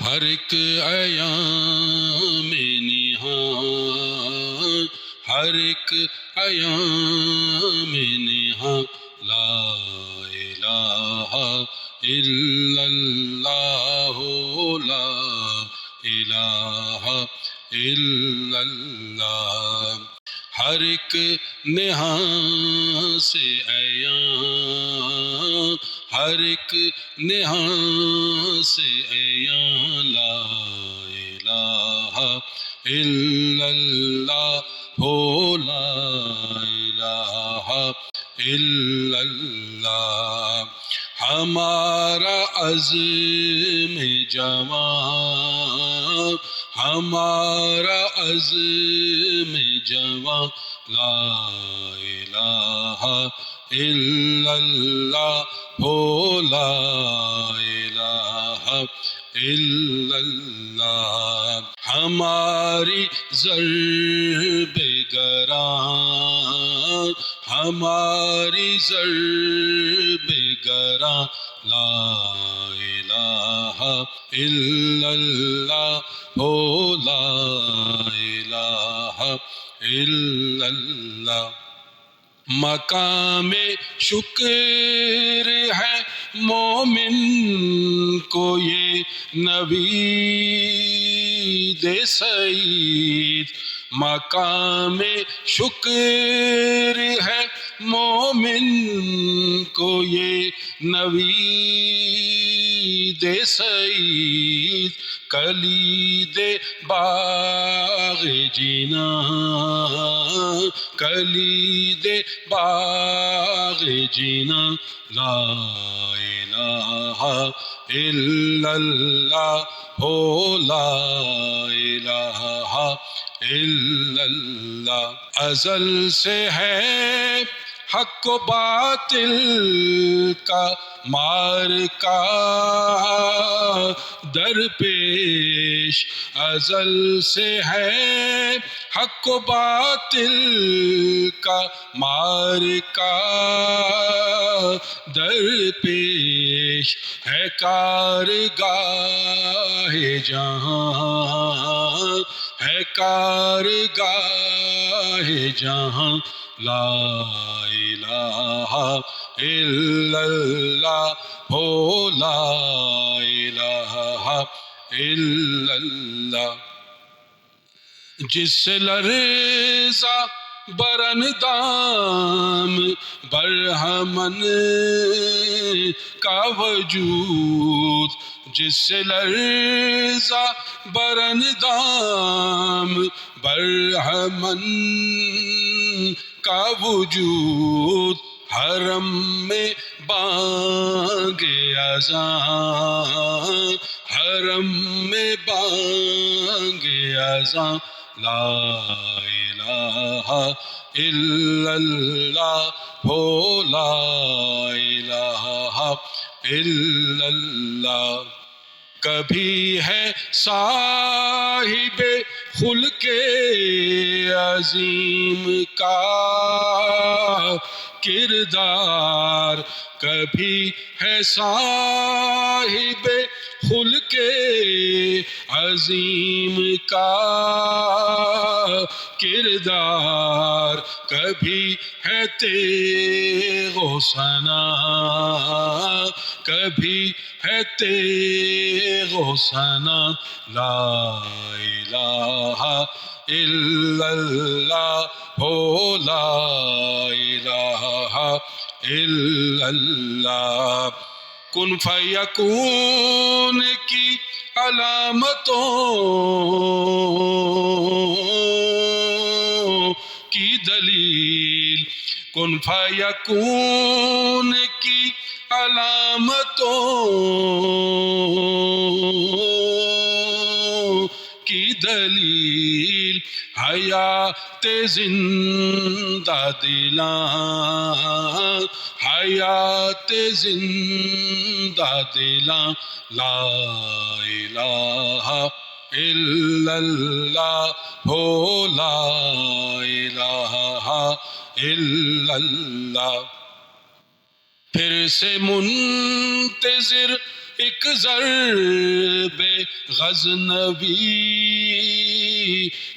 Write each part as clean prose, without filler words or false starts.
ہر ایک ایام نہاں، ہر ایک ایام نہاں، لا الہ الا اللہ، لا الہ الا اللہ۔ ہر ایک نہاں سے ایاں، ہر ایک نہاں سے ایاں، لا الہ الا اللہ، لا الہ الا اللہ۔ ہمارا عزم جواں، ہمارا عزم جواں، لا الہ الا اللہ، لا الہ الا اللہ۔ ہماری ضرب گراں، ہماری ضرب گراں، لا الہ الا اللہ، لا الہ الا اللہ۔ مقام شکر ہے مومن کو یہ نوید سعید، مقام شکر ہے مومن کو یہ نوید سعید، کلید باغ جناں، کلید باغ جناں، لا الہ الا اللہ، لا الہ الا اللہ۔ ازل سے ہے حق و باطل کا معرکہ درپیش، ازل سے ہے حق و باطل کا معرکہ درپیش، ہے کارگاہ جہاں، ہے کارگاہ جہاں، لا الہ الا اللہ، لا الہ الا اللہ۔ جس لرزہ برندام برہمن کا وجود، جس لرزہ برندام برہمن کا وجود، حرم میں بانگ اذان، حرم میں بانگ اذان، لا الہ الا اللہ، لا الہ الا اللہ۔ کبھی ہے صاحب خلق عظیم کا کردار، کبھی ہے صاحب خلق عظیم کا کردار، کبھی ہے تیغ و ثنا، کبھی ہے تیغ و ثنا، لا الہ الا اللہ، لا الہ الا اللہ۔ کن فیکون کی علامتوں کی دلیل، کن فیکون کی علامتوں کی دلیل، حیات زندہ دلاں، حیات زندہ دلاں، لا الہ الا اللہ، لا الہ الا اللہ۔ پھر سے منتظر ایک ضرب غزنوی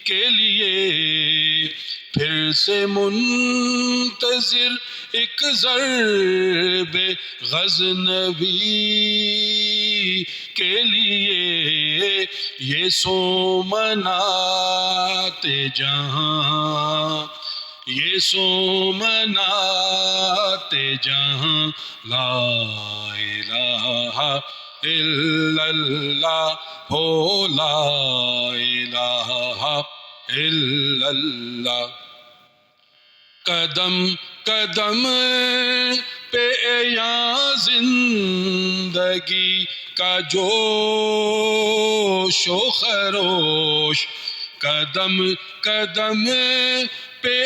کے لیے، پھر سے منتظر ایک ضرب غزنوی کے لیے، یہ سومنات جہاں، یہ سومنات جہاں، لا الہ الا اللہ ہو، لا الہ الا اللہ۔ قدم قدم پہ یا زندگی کا جوش و خروش، قدم قدم پہ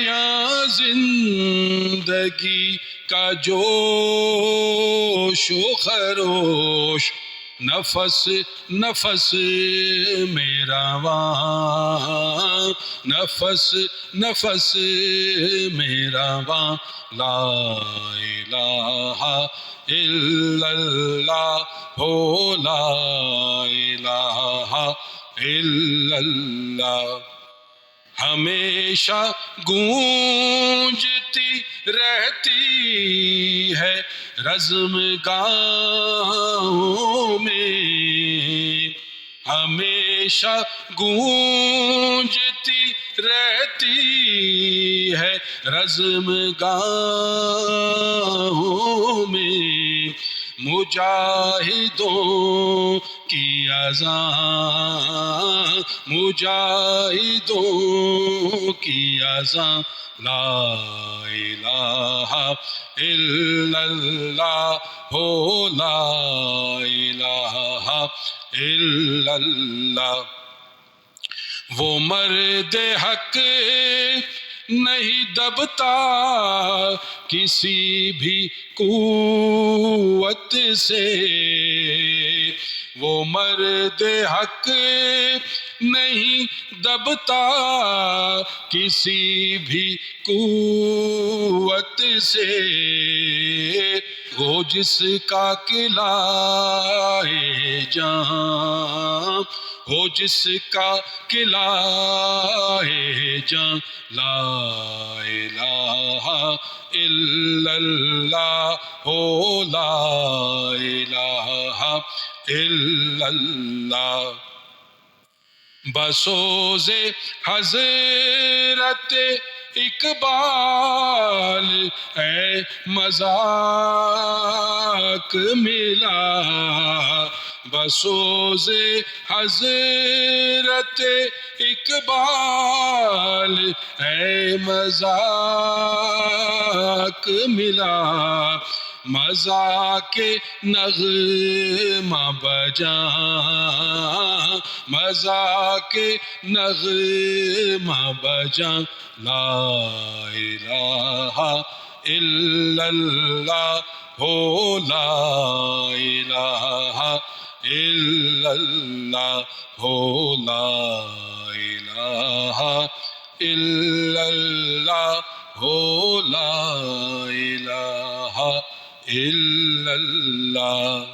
یا زندگی کا جوش و خروش، نفس نفس میرا واں، نفس نفس میرا واں، لا الہ الا اللہ ہو، لا الہ الا اللہ۔ ہمیشہ گونجتی رہتی ہے رزم گاہوں میں، ہمیشہ گونجتی رہتی ہے رزم گاہوں میں، مجاہدوں کی اذان، مجاہدوں کی اذان، لا الہ الا اللہ ہو، لا الہ الا اللہ۔ وہ مرد حق نہیں دبتا کسی بھی قوت سے، وہ مرد حق نہیں دبتا کسی بھی قوت سے، وہ جس کا قلعہ جان، ہو جس کا قلعہ جان، لا الہ الا اللہ ہو، لا الہ الا اللہ۔ بسوز حضرت اقبال اے مذاق ملا، بسوز حضرت اقبال اے مذاق ملا، مذاق نغمہ بجاں، مذاق نغمہ بجاں، لا الہ الا اللہ ہو، لا الہ الا اللہ ہو، لا الہ الا اللہ ہو، لا الہ الا اللہ۔